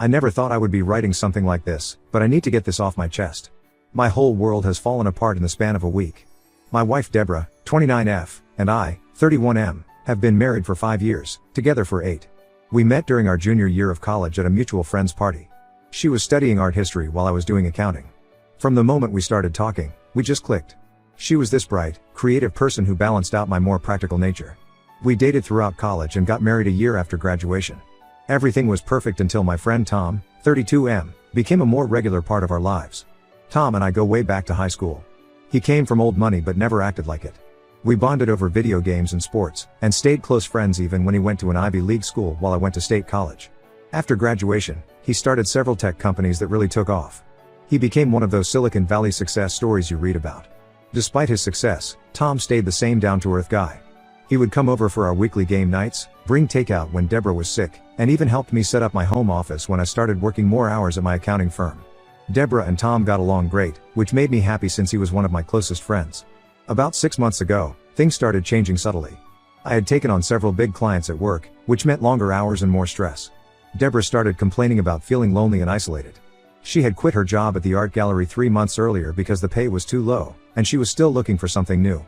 I never thought I would be writing something like this, but I need to get this off my chest. My whole world has fallen apart in the span of a week. My wife Deborah, 29F, and I, 31M, have been married for 5 years, together for 8. We met during our junior year of college at a mutual friend's party. She was studying art history while I was doing accounting. From the moment we started talking, we just clicked. She was this bright, creative person who balanced out my more practical nature. We dated throughout college and got married a year after graduation. Everything was perfect until my friend Tom, 32M, became a more regular part of our lives. Tom and I go way back to high school. He came from old money but never acted like it. We bonded over video games and sports, and stayed close friends even when he went to an Ivy League school while I went to state college. After graduation, he started several tech companies that really took off. He became one of those Silicon Valley success stories you read about. Despite his success, Tom stayed the same down-to-earth guy. He would come over for our weekly game nights, bring takeout when Deborah was sick, and even helped me set up my home office when I started working more hours at my accounting firm. Deborah and Tom got along great, which made me happy since he was one of my closest friends. About 6 months ago, things started changing subtly. I had taken on several big clients at work, which meant longer hours and more stress. Deborah started complaining about feeling lonely and isolated. She had quit her job at the art gallery 3 months earlier because the pay was too low, and she was still looking for something new.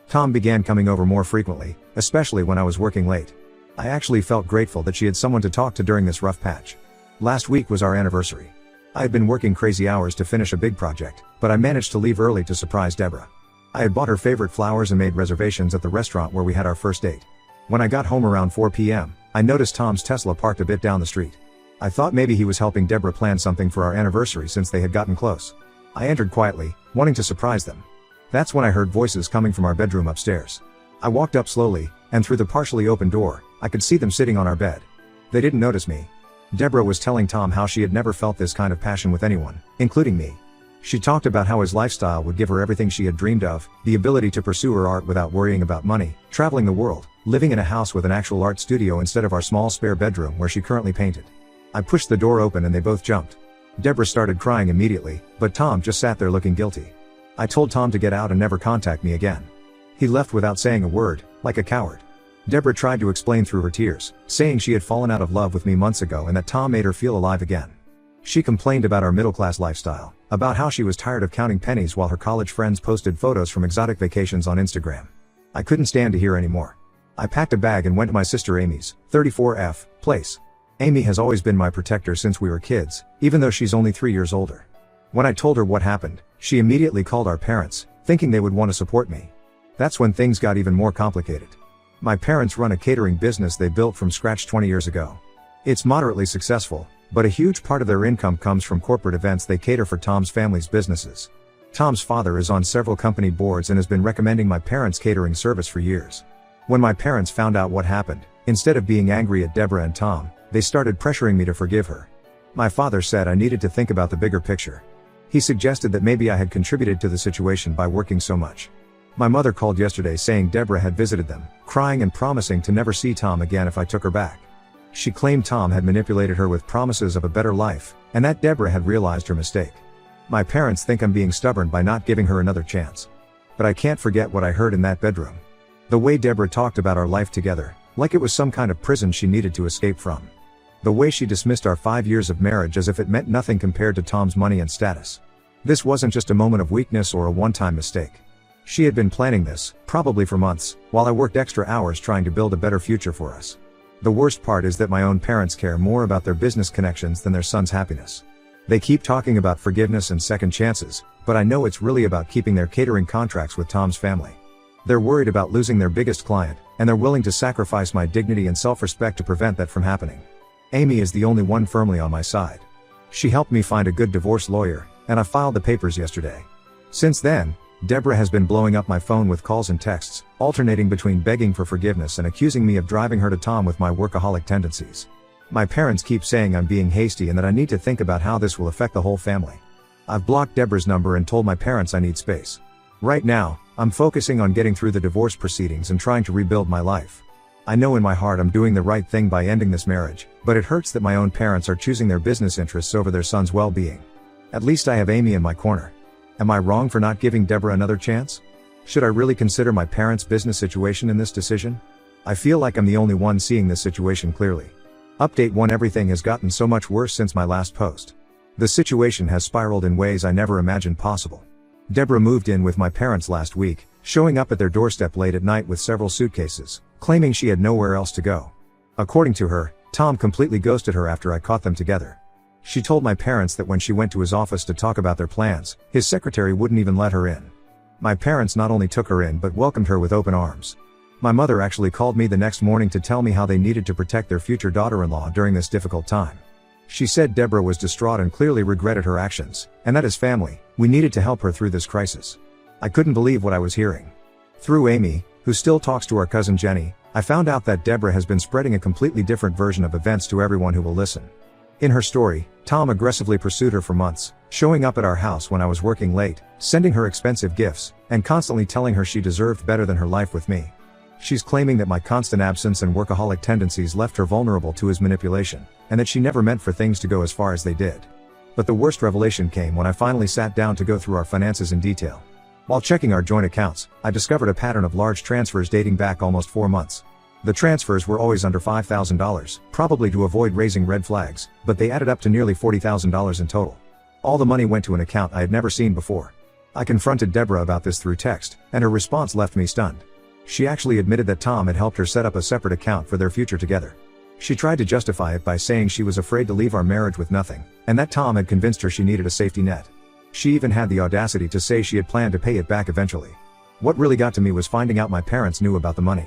Tom began coming over more frequently, especially when I was working late. I actually felt grateful that she had someone to talk to during this rough patch. Last week was our anniversary. I had been working crazy hours to finish a big project, but I managed to leave early to surprise Deborah. I had bought her favorite flowers and made reservations at the restaurant where we had our first date. When I got home around 4 p.m., I noticed Tom's Tesla parked a bit down the street. I thought maybe he was helping Deborah plan something for our anniversary since they had gotten close. I entered quietly, wanting to surprise them. That's when I heard voices coming from our bedroom upstairs. I walked up slowly, and through the partially open door, I could see them sitting on our bed. They didn't notice me. Deborah was telling Tom how she had never felt this kind of passion with anyone, including me. She talked about how his lifestyle would give her everything she had dreamed of, the ability to pursue her art without worrying about money, traveling the world, living in a house with an actual art studio instead of our small spare bedroom where she currently painted. I pushed the door open and they both jumped. Deborah started crying immediately, but Tom just sat there looking guilty. I told Tom to get out and never contact me again. He left without saying a word, like a coward. Deborah tried to explain through her tears, saying she had fallen out of love with me months ago and that Tom made her feel alive again. She complained about our middle-class lifestyle, about how she was tired of counting pennies while her college friends posted photos from exotic vacations on Instagram. I couldn't stand to hear anymore. I packed a bag and went to my sister Amy's, 34F, place. Amy has always been my protector since we were kids, even though she's only 3 years older. When I told her what happened, she immediately called our parents, thinking they would want to support me. That's when things got even more complicated. My parents run a catering business they built from scratch 20 years ago. It's moderately successful, but a huge part of their income comes from corporate events they cater for Tom's family's businesses. Tom's father is on several company boards and has been recommending my parents' catering service for years. When my parents found out what happened, instead of being angry at Deborah and Tom, they started pressuring me to forgive her. My father said I needed to think about the bigger picture. He suggested that maybe I had contributed to the situation by working so much. My mother called yesterday saying Deborah had visited them, crying and promising to never see Tom again if I took her back. She claimed Tom had manipulated her with promises of a better life, and that Deborah had realized her mistake. My parents think I'm being stubborn by not giving her another chance. But I can't forget what I heard in that bedroom. The way Deborah talked about our life together, like it was some kind of prison she needed to escape from. The way she dismissed our 5 years of marriage as if it meant nothing compared to Tom's money and status. This wasn't just a moment of weakness or a one-time mistake. She had been planning this, probably for months, while I worked extra hours trying to build a better future for us. The worst part is that my own parents care more about their business connections than their son's happiness. They keep talking about forgiveness and second chances, but I know it's really about keeping their catering contracts with Tom's family. They're worried about losing their biggest client, and they're willing to sacrifice my dignity and self-respect to prevent that from happening. Amy is the only one firmly on my side. She helped me find a good divorce lawyer, and I filed the papers yesterday. Since then, Deborah has been blowing up my phone with calls and texts, alternating between begging for forgiveness and accusing me of driving her to Tom with my workaholic tendencies. My parents keep saying I'm being hasty and that I need to think about how this will affect the whole family. I've blocked Deborah's number and told my parents I need space. Right now, I'm focusing on getting through the divorce proceedings and trying to rebuild my life. I know in my heart I'm doing the right thing by ending this marriage, but it hurts that my own parents are choosing their business interests over their son's well-being. At least I have Amy in my corner. Am I wrong for not giving Deborah another chance? Should I really consider my parents' business situation in this decision? I feel like I'm the only one seeing this situation clearly. Update 1. Everything has gotten so much worse since my last post. The situation has spiraled in ways I never imagined possible. Deborah moved in with my parents last week, showing up at their doorstep late at night with several suitcases, claiming she had nowhere else to go. According to her, Tom completely ghosted her after I caught them together. She told my parents that when she went to his office to talk about their plans, his secretary wouldn't even let her in. My parents not only took her in but welcomed her with open arms. My mother actually called me the next morning to tell me how they needed to protect their future daughter-in-law during this difficult time. She said Deborah was distraught and clearly regretted her actions, and that as family, we needed to help her through this crisis. I couldn't believe what I was hearing. Through Amy, who still talks to our cousin Jenny, I found out that Deborah has been spreading a completely different version of events to everyone who will listen. In her story, Tom aggressively pursued her for months, showing up at our house when I was working late, sending her expensive gifts, and constantly telling her she deserved better than her life with me. She's claiming that my constant absence and workaholic tendencies left her vulnerable to his manipulation, and that she never meant for things to go as far as they did. But the worst revelation came when I finally sat down to go through our finances in detail. While checking our joint accounts, I discovered a pattern of large transfers dating back almost 4 months. The transfers were always under $5,000, probably to avoid raising red flags, but they added up to nearly $40,000 in total. All the money went to an account I had never seen before. I confronted Deborah about this through text, and her response left me stunned. She actually admitted that Tom had helped her set up a separate account for their future together. She tried to justify it by saying she was afraid to leave our marriage with nothing, and that Tom had convinced her she needed a safety net. She even had the audacity to say she had planned to pay it back eventually. What really got to me was finding out my parents knew about the money.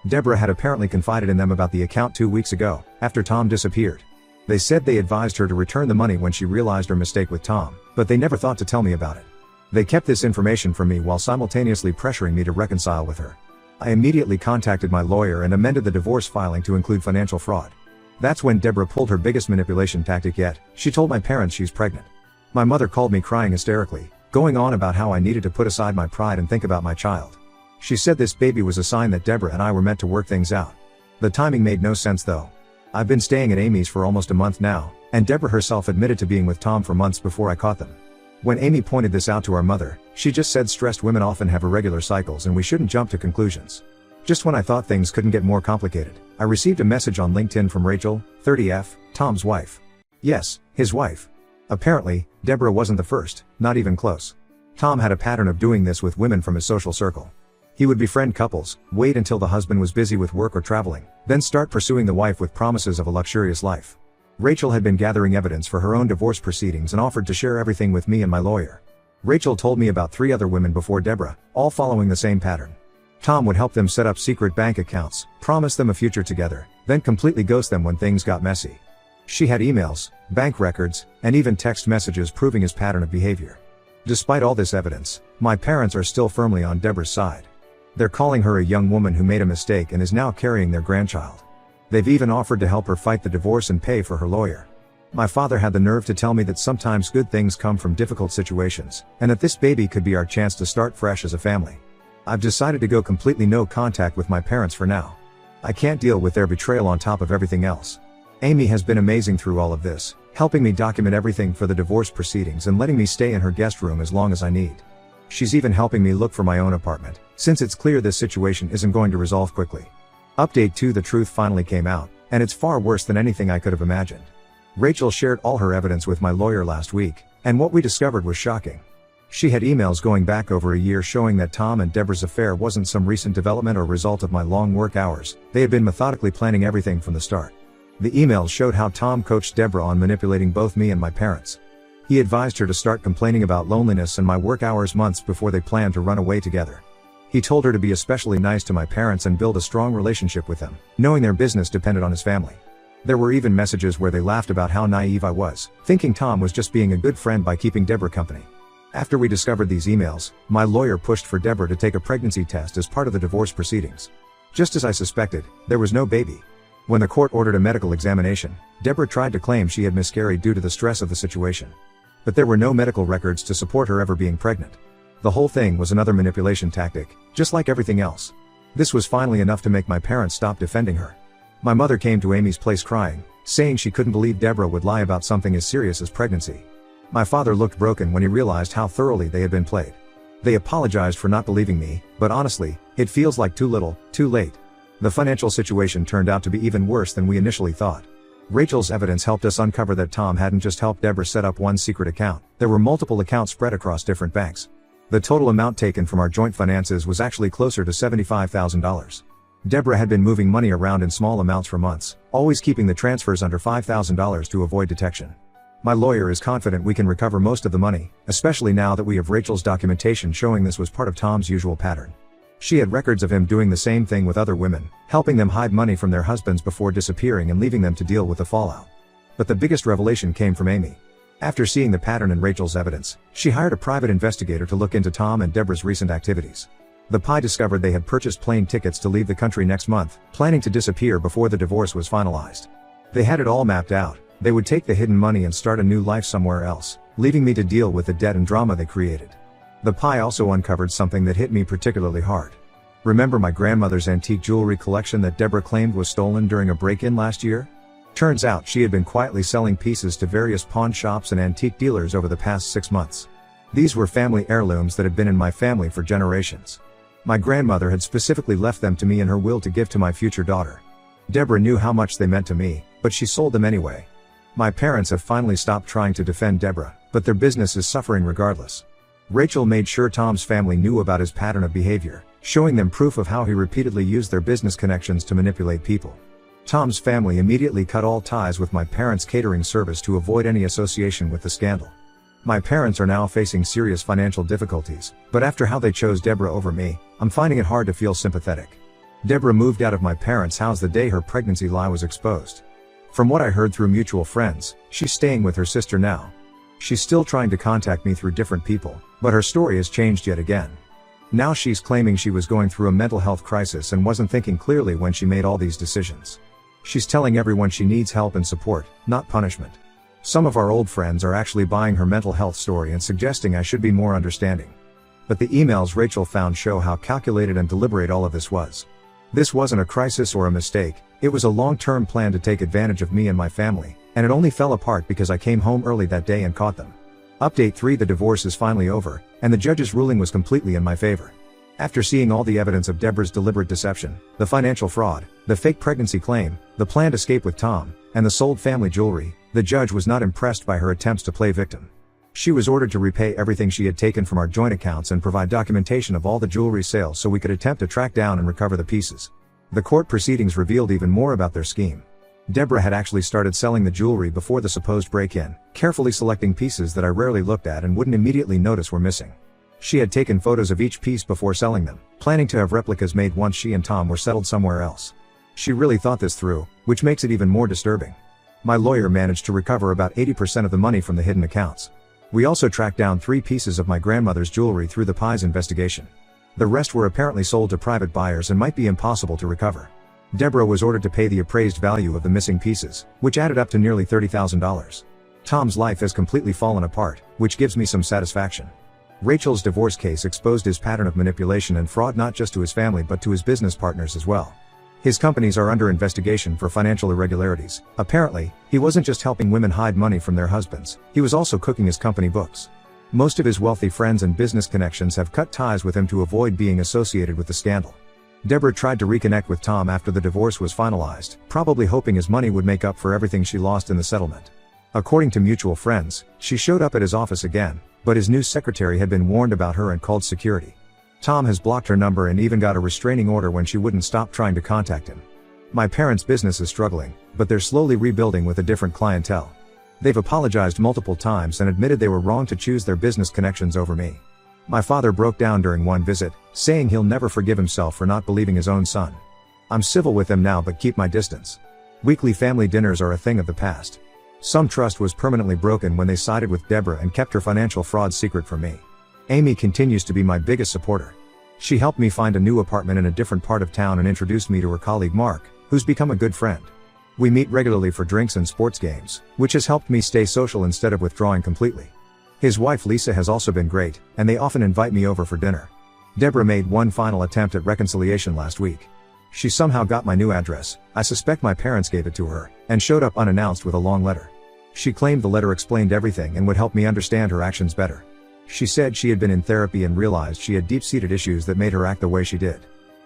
Deborah had apparently confided in them about the account 2 weeks ago, after Tom disappeared. They said they advised her to return the money when she realized her mistake with Tom, but they never thought to tell me about it. They kept this information from me while simultaneously pressuring me to reconcile with her. I immediately contacted my lawyer and amended the divorce filing to include financial fraud. That's when Deborah pulled her biggest manipulation tactic yet. She told my parents she's pregnant. My mother called me crying hysterically, going on about how I needed to put aside my pride and think about my child. She said this baby was a sign that Deborah and I were meant to work things out. The timing made no sense though. I've been staying at Amy's for almost a month now, and Deborah herself admitted to being with Tom for months before I caught them. When Amy pointed this out to our mother, she just said stressed women often have irregular cycles and we shouldn't jump to conclusions. Just when I thought things couldn't get more complicated, I received a message on LinkedIn from Rachel, 30F, Tom's wife. Yes, his wife. Apparently, Deborah wasn't the first, not even close. Tom had a pattern of doing this with women from his social circle. He would befriend couples, wait until the husband was busy with work or traveling, then start pursuing the wife with promises of a luxurious life. Rachel had been gathering evidence for her own divorce proceedings and offered to share everything with me and my lawyer. Rachel told me about 3 other women before Deborah, all following the same pattern. Tom would help them set up secret bank accounts, promise them a future together, then completely ghost them when things got messy. She had emails, bank records, and even text messages proving his pattern of behavior. Despite all this evidence, my parents are still firmly on Deborah's side. They're calling her a young woman who made a mistake and is now carrying their grandchild. They've even offered to help her fight the divorce and pay for her lawyer. My father had the nerve to tell me that sometimes good things come from difficult situations, and that this baby could be our chance to start fresh as a family. I've decided to go completely no contact with my parents for now. I can't deal with their betrayal on top of everything else. Amy has been amazing through all of this, helping me document everything for the divorce proceedings and letting me stay in her guest room as long as I need. She's even helping me look for my own apartment, since it's clear this situation isn't going to resolve quickly. Update 2. The truth finally came out, and it's far worse than anything I could have imagined. Rachel shared all her evidence with my lawyer last week, and what we discovered was shocking. She had emails going back over a year showing that Tom and Deborah's affair wasn't some recent development or result of my long work hours. They had been methodically planning everything from the start. The emails showed how Tom coached Deborah on manipulating both me and my parents. He advised her to start complaining about loneliness and my work hours months before they planned to run away together. He told her to be especially nice to my parents and build a strong relationship with them, knowing their business depended on his family. There were even messages where they laughed about how naive I was, thinking Tom was just being a good friend by keeping Deborah company. After we discovered these emails, my lawyer pushed for Deborah to take a pregnancy test as part of the divorce proceedings. Just as I suspected, there was no baby. When the court ordered a medical examination, Deborah tried to claim she had miscarried due to the stress of the situation. But there were no medical records to support her ever being pregnant. The whole thing was another manipulation tactic, just like everything else. This was finally enough to make my parents stop defending her. My mother came to Amy's place crying, saying she couldn't believe Deborah would lie about something as serious as pregnancy. My father looked broken when he realized how thoroughly they had been played. They apologized for not believing me, but honestly, it feels like too little, too late. The financial situation turned out to be even worse than we initially thought. Rachel's evidence helped us uncover that Tom hadn't just helped Deborah set up one secret account, there were multiple accounts spread across different banks. The total amount taken from our joint finances was actually closer to $75,000. Deborah had been moving money around in small amounts for months, always keeping the transfers under $5,000 to avoid detection. My lawyer is confident we can recover most of the money, especially now that we have Rachel's documentation showing this was part of Tom's usual pattern. She had records of him doing the same thing with other women, helping them hide money from their husbands before disappearing and leaving them to deal with the fallout. But the biggest revelation came from Amy. After seeing the pattern in Rachel's evidence, she hired a private investigator to look into Tom and Deborah's recent activities. The PI discovered they had purchased plane tickets to leave the country next month, planning to disappear before the divorce was finalized. They had it all mapped out. They would take the hidden money and start a new life somewhere else, leaving me to deal with the debt and drama they created. The PI also uncovered something that hit me particularly hard. Remember my grandmother's antique jewelry collection that Deborah claimed was stolen during a break-in last year? Turns out she had been quietly selling pieces to various pawn shops and antique dealers over the past 6 months. These were family heirlooms that had been in my family for generations. My grandmother had specifically left them to me in her will to give to my future daughter. Deborah knew how much they meant to me, but she sold them anyway. My parents have finally stopped trying to defend Deborah, but their business is suffering regardless. Rachel made sure Tom's family knew about his pattern of behavior, showing them proof of how he repeatedly used their business connections to manipulate people. Tom's family immediately cut all ties with my parents' catering service to avoid any association with the scandal. My parents are now facing serious financial difficulties, but after how they chose Deborah over me, I'm finding it hard to feel sympathetic. Deborah moved out of my parents' house the day her pregnancy lie was exposed. From what I heard through mutual friends, she's staying with her sister now. She's still trying to contact me through different people, but her story has changed yet again. Now she's claiming she was going through a mental health crisis and wasn't thinking clearly when she made all these decisions. She's telling everyone she needs help and support, not punishment. Some of our old friends are actually buying her mental health story and suggesting I should be more understanding. But the emails Rachel found show how calculated and deliberate all of this was. This wasn't a crisis or a mistake, it was a long-term plan to take advantage of me and my family, and it only fell apart because I came home early that day and caught them. Update 3: the divorce is finally over, and the judge's ruling was completely in my favor. After seeing all the evidence of Deborah's deliberate deception, the financial fraud, the fake pregnancy claim, the planned escape with Tom, and the sold family jewelry, the judge was not impressed by her attempts to play victim. She was ordered to repay everything she had taken from our joint accounts and provide documentation of all the jewelry sales so we could attempt to track down and recover the pieces. The court proceedings revealed even more about their scheme. Deborah had actually started selling the jewelry before the supposed break-in, carefully selecting pieces that I rarely looked at and wouldn't immediately notice were missing. She had taken photos of each piece before selling them, planning to have replicas made once she and Tom were settled somewhere else. She really thought this through, which makes it even more disturbing. My lawyer managed to recover about 80% of the money from the hidden accounts. We also tracked down 3 pieces of my grandmother's jewelry through the PI's investigation. The rest were apparently sold to private buyers and might be impossible to recover. Deborah was ordered to pay the appraised value of the missing pieces, which added up to nearly $30,000. Tom's life has completely fallen apart, which gives me some satisfaction. Rachel's divorce case exposed his pattern of manipulation and fraud not just to his family but to his business partners as well. His companies are under investigation for financial irregularities. Apparently, he wasn't just helping women hide money from their husbands, he was also cooking his company books. Most of his wealthy friends and business connections have cut ties with him to avoid being associated with the scandal. Deborah tried to reconnect with Tom after the divorce was finalized, probably hoping his money would make up for everything she lost in the settlement. According to mutual friends, she showed up at his office again, but his new secretary had been warned about her and called security. Tom has blocked her number and even got a restraining order when she wouldn't stop trying to contact him. My parents' business is struggling, but they're slowly rebuilding with a different clientele. They've apologized multiple times and admitted they were wrong to choose their business connections over me. My father broke down during one visit, saying he'll never forgive himself for not believing his own son. I'm civil with him now but keep my distance. Weekly family dinners are a thing of the past. Some trust was permanently broken when they sided with Deborah and kept her financial fraud secret from me. Amy continues to be my biggest supporter. She helped me find a new apartment in a different part of town and introduced me to her colleague Mark, who's become a good friend. We meet regularly for drinks and sports games, which has helped me stay social instead of withdrawing completely. His wife Lisa has also been great, and they often invite me over for dinner. Deborah made one final attempt at reconciliation last week. She somehow got my new address, I suspect my parents gave it to her, and showed up unannounced with a long letter. She claimed the letter explained everything and would help me understand her actions better. She said she had been in therapy and realized she had deep-seated issues that made her act the way she did.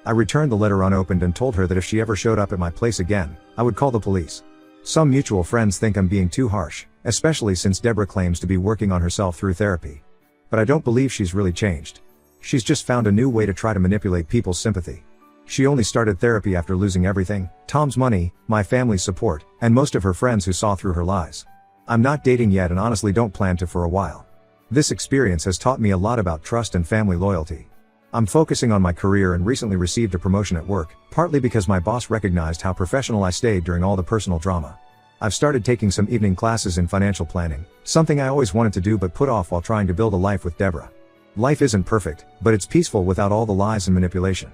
I returned the letter unopened and told her that if she ever showed up at my place again, I would call the police. Some mutual friends think I'm being too harsh, especially since Deborah claims to be working on herself through therapy. But I don't believe she's really changed. She's just found a new way to try to manipulate people's sympathy. She only started therapy after losing everything: Tom's money, my family's support, and most of her friends who saw through her lies. I'm not dating yet and honestly don't plan to for a while. This experience has taught me a lot about trust and family loyalty. I'm focusing on my career and recently received a promotion at work, partly because my boss recognized how professional I stayed during all the personal drama. I've started taking some evening classes in financial planning, something I always wanted to do but put off while trying to build a life with Deborah. Life isn't perfect, but it's peaceful without all the lies and manipulation.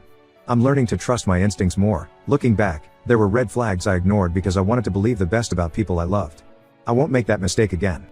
I'm learning to trust my instincts more. Looking back, there were red flags I ignored because I wanted to believe the best about people I loved. I won't make that mistake again.